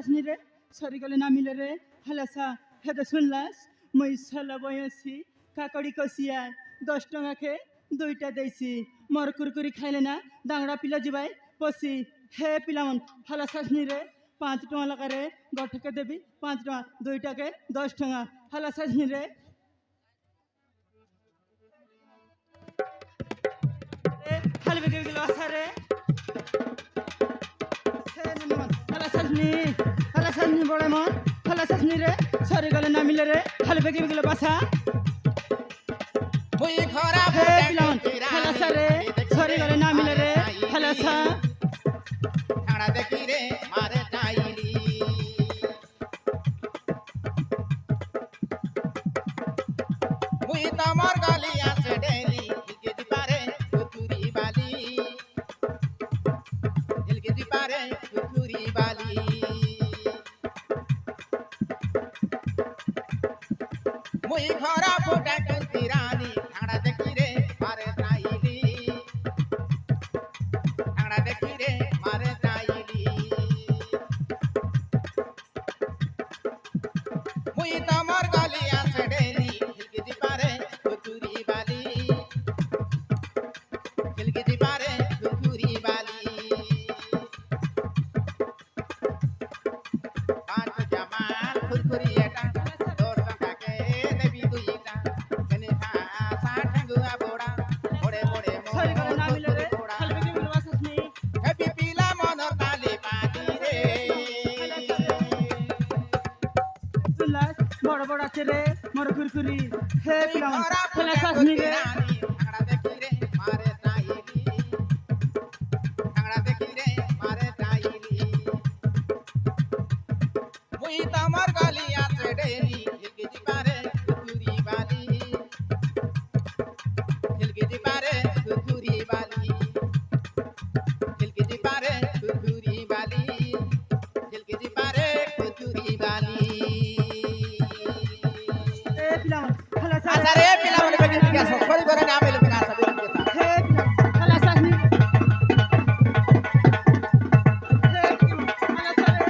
চাষনি রে সরি গলে নামিলে রে হালাসা হেদে শুনলাস মই সালা বয়সি কাকড়ি কষিয়া 10 টাকা খে 2টা দেইছি মর কুরকুরি খাইলে না দাংড়া পিলা যাবাই পসি হে পিলামন হালা চাষনি রে 5 টাকা লাগা রে গঠকে দেবি 5 টাকা 2টাকে 10 টাকা হালা চাষনি রে হালবে গেল আসারে হালা চাষনি বড় মন হালা চাষনি রে সরি গলে নামিলে রে হালবে গেল বাসা মুই খরা হে পিলামন হালা সারে সরি গলে নামিলে রে হালা সা ঠাড়া দেখি রে মারে টাইলি মুই তোমার গলি আছে ডেলি দিলকে পারে কুতুরি বালি দিলকে পারে কুতুরি বালি মুই খরা ফোটা কুন্তি রানী ঠাড়া দেখি রে মারে টাইলি ঠাড়া দেখি রে মারে টাইলি মুই তোমার গলি আছে ডেলি দিলকে পারে কুতুরি বালি দিলকে পারে কুতুরি বালি পাঁচ জামাল খুরখুরি এটা তোর টাকাকে দেবি দুইটা কেনে খা সাঠ গুয়া বোড়া ওড়ে ওড়ে সরি গলে নামিলে রে বোড়া হালবে গেল বাসাসনি হেপি পিলা মনর কালি পানি রে শুনলাস বড় বড় আছে রে মর কুরকুরি হে পিলামন খরা হালা ফুটা চাষনি রে রানী ঠাড়া দেখি রে মারে টাইলি ঠাড়া দেখি রে মারে টাইলি মুই তোমার গলি আছে ডেলি দিলকে পারে কুতুরি বালি দিলকে পারে কুতুরি বালি দিলকে পারে কুতুরি বালি দিলকে পারে কুতুরি বালি হে পিলামন হালা আচ্ছা সারে রে পিলা বলে বেগে ঠিক আছে সরি করে না মেলে না আছে বেগে ঠিক আছে হে পিলামন হালা চাষনি হে পিলামন হালা সারে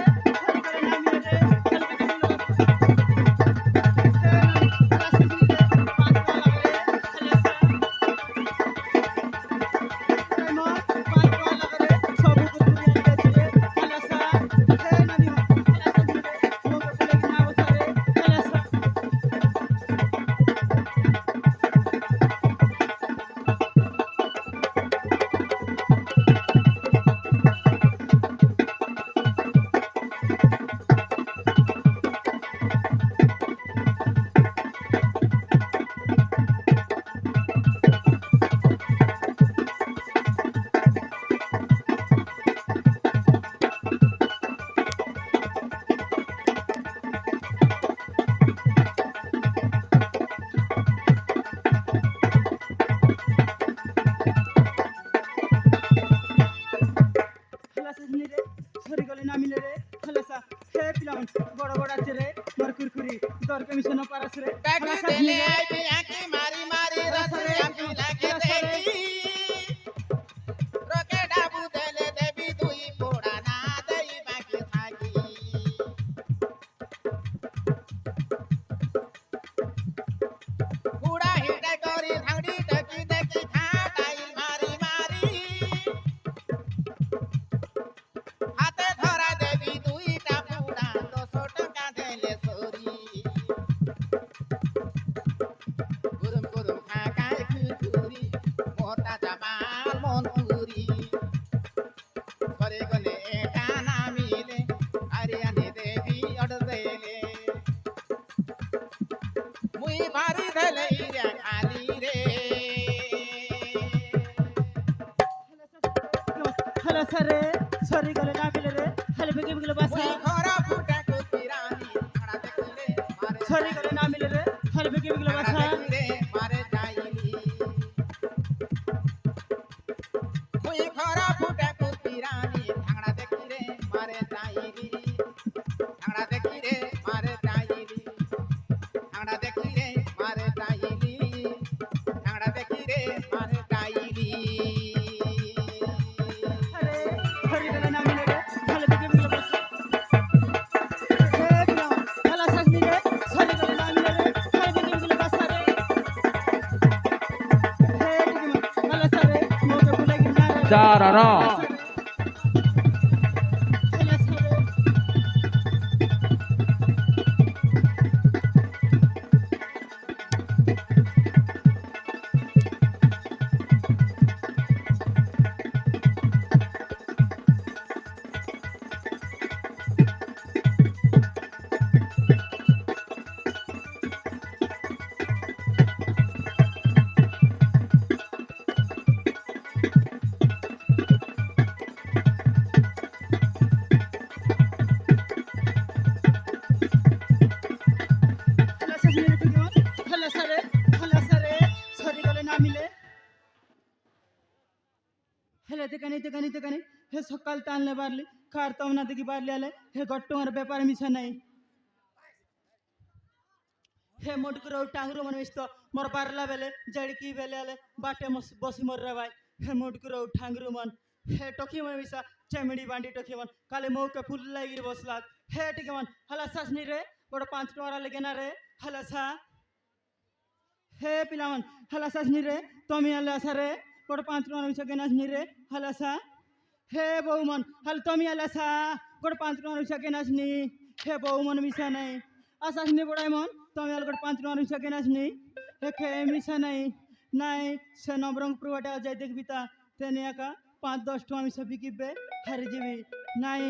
সরি গলে নামিলে রে হালবে গেল বড় বড় আছে রে মর কুরকুরি দর কমিশন পারাস রে কাটি দেলে আইবি আকি মারি মারি রসরে আমি লাগে দেখি রকে ডাবু দেলে দেবি দুই পোড়া না দেই বাকি থাকি পুরা হিটা করি ধাউড়ি দেখি দেখি খাটাই মারি মারি হাতে ধরা দেবি দুইটা পুড়া 200 টাকা দেলে সরি গুরুম গুরুম খাকায় খুরকুরি মোটা জামাল মনপুরি করে গলে এটা না মিলে আরে আনে দেবি অর্ডার দেলে মুই ভারি ধলে রে খালি রে হ্যালো স্যার সরি গলে না মিলে রে হ্যালো বেগে বেগে বাসা মুই খরা ফুটা কুতি রানী খাড়া দেখলে মারে সরি গলে না মিলে রে হ্যালো বেগে বেগে খাড়া বাসা দেখলে মারে যাইলি মুই খরা ফুটা কুতি রানী খাড়া দেখলে মারে যাইলি খাড়া দেখলে মারে যাইলি খাড়া দেখলে মারে যাইলি খাড়া দেখলে মারে যাইলি আরে সরি গলে না মিলে রে হ্যালো বেগে বেগে বাসা ଚାରାର ହେଲା ସାରେ সরিগলে নামিলে হেলে দেখানি হে সকাল টানলে বাড়লি কার তমনা দেখি বাড়লি আলে হে গট্টমার ব্যাপার মিশা নাই হে মোটকুর টাঙ্গুর মনে মিশত মোর বারলা বেলে জড়কি বেলে আলে বাটে বসি মোর রে ভাই হে মোটকুর ঠাঙ্গুর মন হে টকি মনে মিশা চেমিড়ি বান্ডি টকি মন কালে মৌকে ফুল লাগির বসলাত হে টিকে মন হালা সাসনি রে বড় 5 টাকা লেগে না রে হালা সা হে পিলামন হালা সাসনি রে তুমি আলে আসা রে বড় 5 টাকা মিশা কেনাসনি রে হালা সা হে বৌমন হাল তুমি আলে আসা বড় 5 টাকা মিশা কেনাসনি হে বৌমন মিশা নাই আসাসনি বড়াই মন তুমি আলে বড় 5 টাকা মিশা কেনাসনি হে খে মিশা নাই নাই সে নবরঙ্গপুর বাটা যাই দেখবি তা তেনে একা 5-10 টাকা মিশা বিকিবে হারি যাবি নাই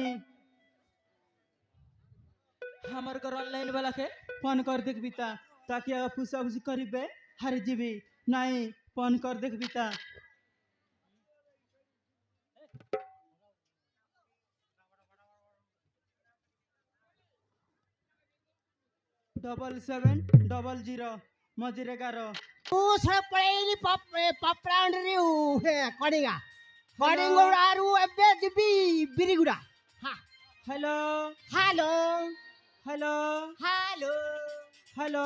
আমার ঘর অনলাইন বেলাকে ফোন কর দেখবি তা তাকে ফুসা ফুসি করিবে হারি যাবি নাই ফোন কর দেখবি তা 7700 मजिरे 11 तू सर पळेली पापरांड रे हे कडिगा कडिंगोडारू एबे दिबी बिरिगुडा हा hello hello hello hello hello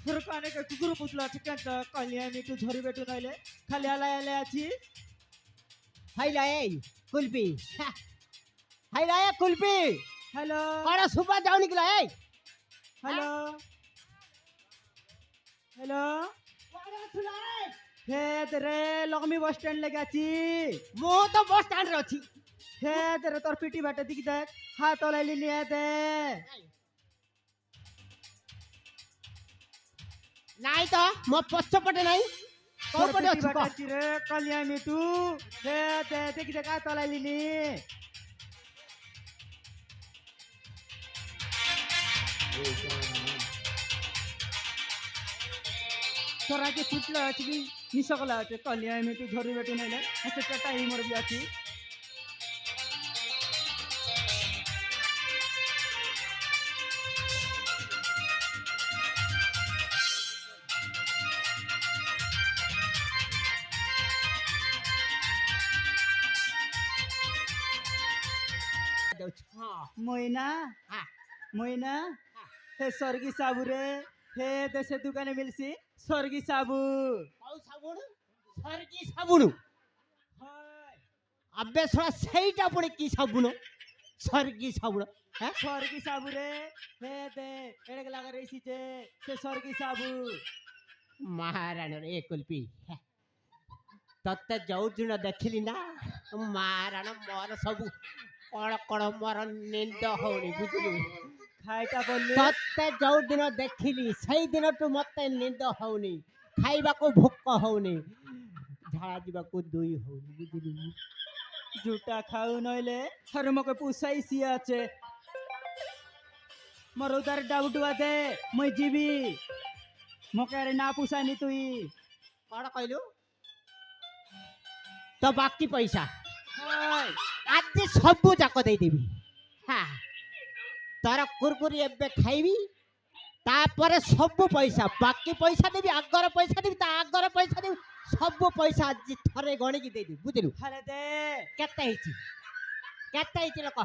फुरकाने के कुकुर पुतला ठिकाण कलिया मी तू झरी भेटून आले खाली आला आची हायला ए कुल्फी हायला ए कुल्फी हेलो कड़ा सुबह जाऊ निकला ए हेलो हेलो कड़ा सुला ए हे तेरे लक्ष्मी बस स्टैंड लगे आची मो तो बस स्टैंड रे अछि हे तेरे तोर पिटी बाटे दिख देख हाथ ओलाइली नहीं आते नाही तो मो पच्छ पटे नाही को पटे अछि को रे कलिया मिटू हे ते देख देख हाथ ओलाइली नी तोरा के फुटला अछि कि निसकला अछि कलिया मिटू झरी बेटू नैले अच्छा टटा ही मोर भी अछि हां मोइना हां मोइना हे स्वर्गी साबु रे हे देशे दुकाने मिलसी स्वर्गी साबु कौ साबुन सरकी साबुन अबे थोड़ा सहीटा पड़े की साबुन सरकी साबुन हैं स्वर्गी साबु रे हे दे एड़े लगा रही जे से स्वर्गी साबु महाराण रे कुल्पी तत्ते जोउ दिन देखिली ना महाराण मोर सब कण कण मोर निंद होनी बुझलु खाइटा बोलली तत्ते जोउ दिन देखिली सही दिन तू मते निंद होनी खाइबा को भूख होनी झाड़ा जीवा को दुई होनी बुझलु झूठा खाऊ नइले हर मके पुसाई सिया আছে मोर उधर डाउट बाते মই जीवी मके रे ना पुसानी तुई कण कहलु तो बाकी पैसा हाय आज सब जाक दे देबी हां तारा कुरकुरी एबे खाइबी तापरे सब पैसा बाकी पैसा देबी आगर पैसा देबी ता आगर पैसा देबी सब पैसा आज थरे गणी की दे देबी बुझलु हरे दे केते हिची लोक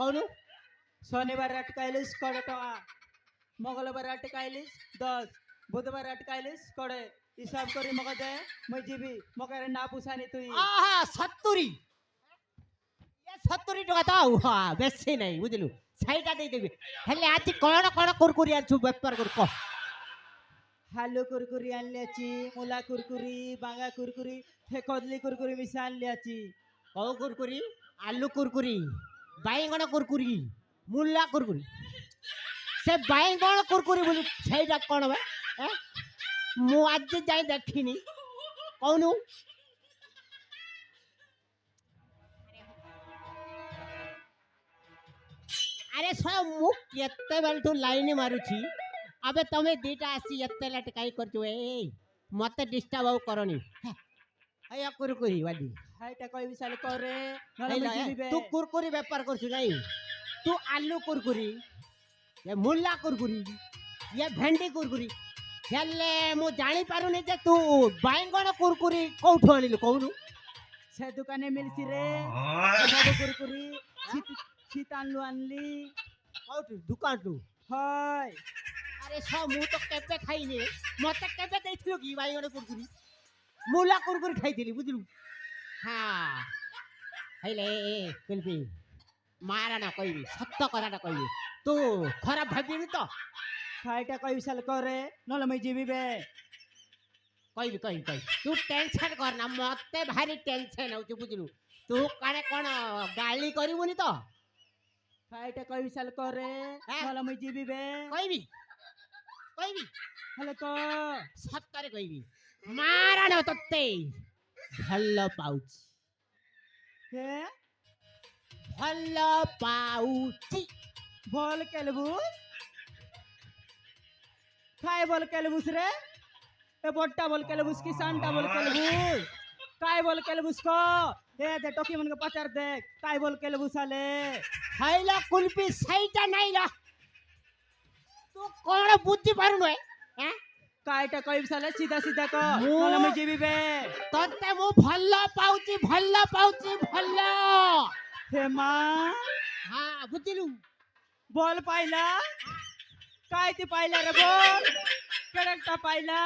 कहनु शनिवार अटकाइलिस कड़े टका मंगलवार अटकाइलिस 10 बुधवार अटकाइलिस कड़े हिसाब करी मगे दे मैं जीवी मगे रे ना पुसानी तुई आहा 70 ये 70 टका दाও हां बेसी नहीं बुझलु साइटा दे देबी हेले आज कोण कोण कुरकुरी आछु व्यापार कर को हालू कुरकुरी आनल्याची मुला कुरकुरी बांगा कुरकुरी हे कदली कुरकुरी मिसाल लियाची कौ कुरकुरी आलू कुरकुरी बाइगण कुरकुरी मुला कुरकुरी से बाइगण कुरकुरी बोली ସେଇଟା କ'ଣ ବେ ମୁଁ ଆଜି ଯାଇ ଦେଖିନି କହୁନୁ ଆରେ ଶୁଣ ମୁଁ କେତେବେଳଠୁ ଲାଇନ ମାରୁଛି ଆବେ ତମେ ଦିଟା ଆସି ଏତେ ଲେଟ୍ କାହିଁ କରୁଛୁ ଏ ମତେ ଡିଷ୍ଟର୍ବ ଆଉ କରନି ଆୟା କୁରକୁରି ବାଲି ହାଇଟା କହି ମିସାଲ করে এই ল, तू कुरकुरी व्यापार करछु नहीं तू आलू कुरकुरी ये मुल्ला कुरकुरी ये भेंडी कुरकुरी हेले मु जानी पारुनी जे तू बाइगण कुरकुरी कोठो आनिलु कहनु সে দোকানে মিলছি রে सब कुरकुरी শীত আনলু আনলি कोठो दुकान तू হয় अरे सो मु तो केबे खाइनी मते केबे देथिलु की बाइगण कुरकुरी मुल्ला कुरकुरी खाइथिली बुझलु हां हेले कुलपी मारा ना कहबी सत्य कथाटा कहबी तू खराब भाबिबी तो হাইটা কই মিসাল করে নলে মই জিবি বে कहबी कहबी कहबी तू टेंशन करना मते भारी टेंशन होउ बुझलु तू काने कोन गाली करिवनी तो হাইটা কই মিসাল করে নলে মই জিবি বে कहबी कहबी হলে তো सत्य रे कहबी मारा ना तते भल्ल पाउची হে भल्ल पाउची বল কেলবুস काय बोल केलबुस रे ए बोट्टा बोल केलबुस की सांटा बोल केलबुस काय बोल केलबुस को ए दे टोकी मन के पचार दे काय बोल केलबुस आले हाइला कुल्फी सहीटा नहीं ला तू कोन बुद्धि पारुनो है कायटा कई साले सीधा सीधा को मु- नले मैं जीबी बे तते मु भल्ल पाउची भल्ल हे मां हां बुझिलु बोल पाइला काय ती पाइला रे बोल करेक्टा पाइला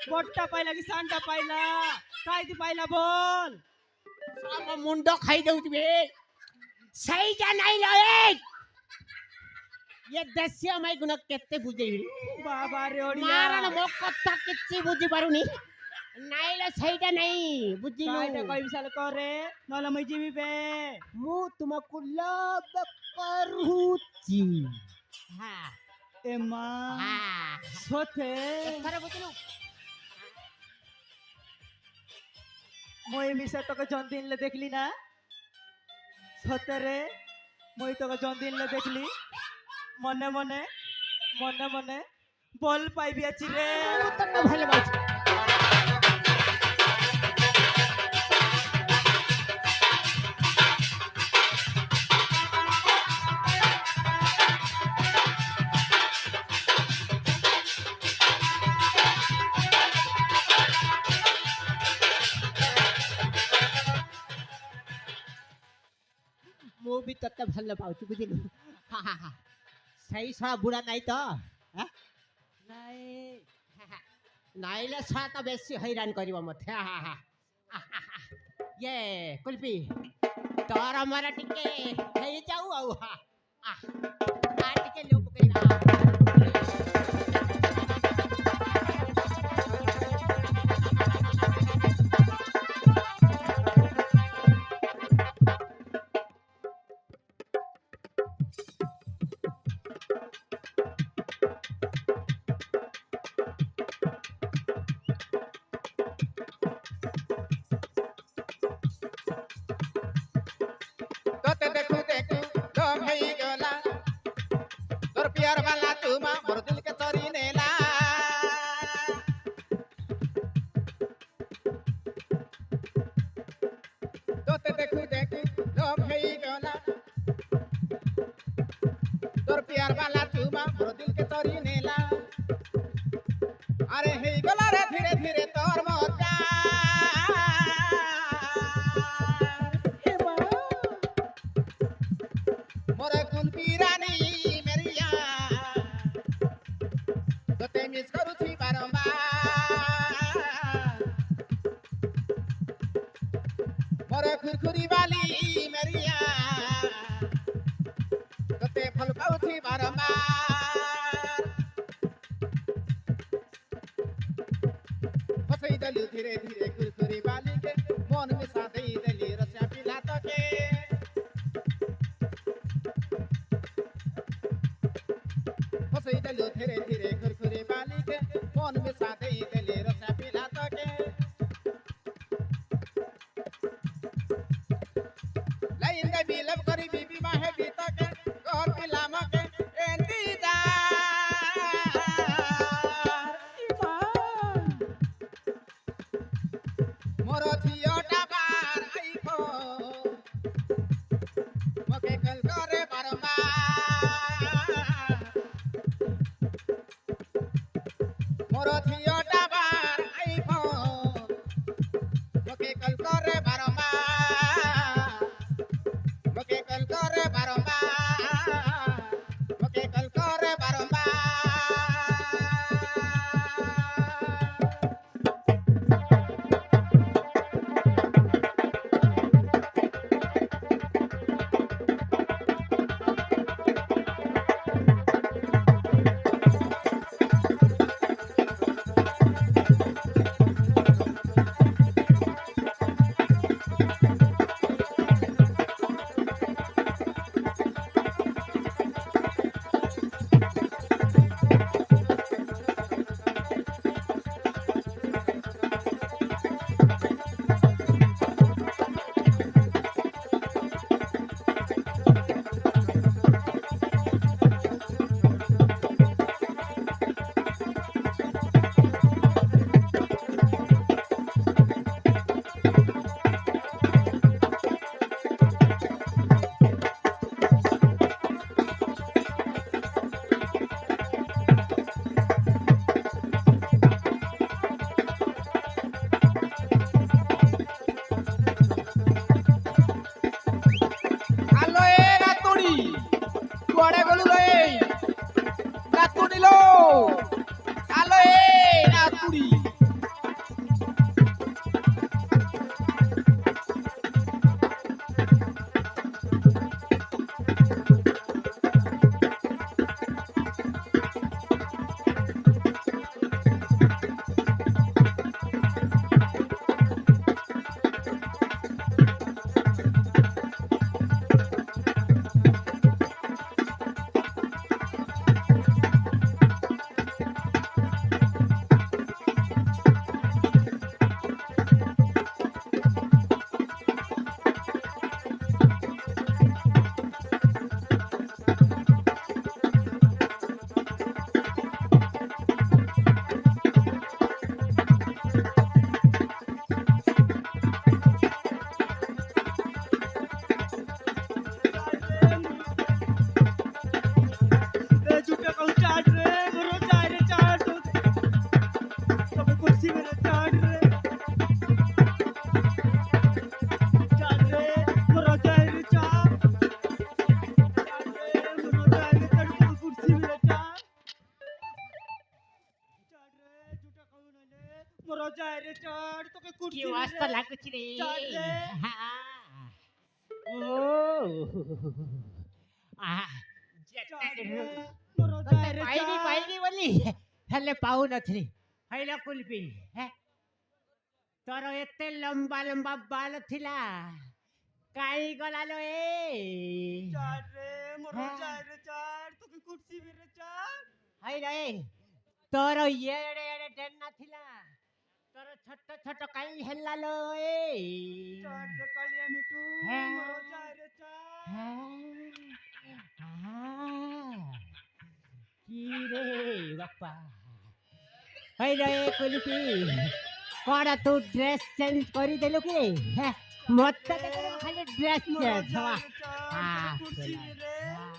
बोट्टा पाइला की सांटा पाइला काय ती पाइला बोल सब मुंडो खाई दउची बे सहीटा नहीं ला ए ये देसिया माई गुना केते बुझेई बाबा रे ओडिया मारन मो कथा किछि बुझी पारुनी नहीं ला सहीटा नहीं बुझिलु कायटा कई साल करे नले मैं जीबी बे मु तुमको लव करूची हां ए मां हां सोथे एथरा बुझिलु মই মিশা তোকে জন্মদিন লে দেখলি না সতেরে মই তোকে জন্মদিন লে দেখলি মনে মনে মনে মনে বল পাইবি আছি রে तब ভালো বাজ मु भी तते ভালো পাউছি বুঝিলু হা হা হা সেই সরা বুড়া নাই তো হ্যাঁ নাই নাইলে সরা তো বেশি হইরান করিব মতে হা হা হা ये कुल्फी तोर हमरा टिके हेई जाऊ आउ हा आ टिके लोप कइना तोते देखू देखू दम हेई गला तोर प्यार वाला तुमा मोर दिल के तोरी नेला तोते देखू देखू दम हेई गला तोर प्यार वाला तुमा मोर दिल के तोरी नेला अरे हेई गला रे धीरे धीरे तोर मोता मोर कुल्फी रानी मेरिया तोते मिस करूथी बारंबार मोर खुरखुरी वाली मेरिया तोते फल पाउथी बारंबार মন মিশা দেই দেলে রসা পিলা তোকে লাইন দে বিলব করি বিবি মাহে বিতকে কর পিলা মকে এন্দি দা মোর থিওটা বার আইখো মকে কল করে বারবার মোর থিওটা বার আইখো মকে কল করে বারবার মকে কল করে বারবার মকে কল করে বারবার আলো এ রাতুড়ি কুয়াড়ে গলু রে রাতুড়ি লো আলো এ রাতুড়ি ए झूठा कहूँ चाट रे मोरो जाए रे चाट तबे कुर्सी में रे चाट रे मोरो जाए रे चाट मोरो जाए रे चाट तबे कुर्सी में रे चाट रे झूठा कहूँ ना ले मोरो जाए रे चाट तबे कुर्सी কি में অবস্থা रे লাগছে রে চাট রে ও আহ चाट रे मोरो जाए रे পাইনি चाट পাইনি বলি হেলে পাউ নথলি হাইলা কুলপি হ্যাঁ তোর এতে লম্বা লম্বা বাল থিলা কাই গলালো এ चाट रे मोरो हाँ। जाए रे चाट तबे कुर्सी में रे चाट হাইলা এ তোর এড়ে এড়ে ডেন্না থিলা তোর ছোট ছোট কাই হেলালো এ चाट रे कालिया मिठू हाँ। मोरो जाए रे चाट কি রে বাপ্পা হাইলা এ কুলপি কড়া তু ড্রেস চেঞ্জ কৰি দেলু কি হ্যাঁ মত খালি ড্রেস मोरो চেঞ্জ जाए रे चाट हाँ, तबे कुर्सी चला। में रे हाँ।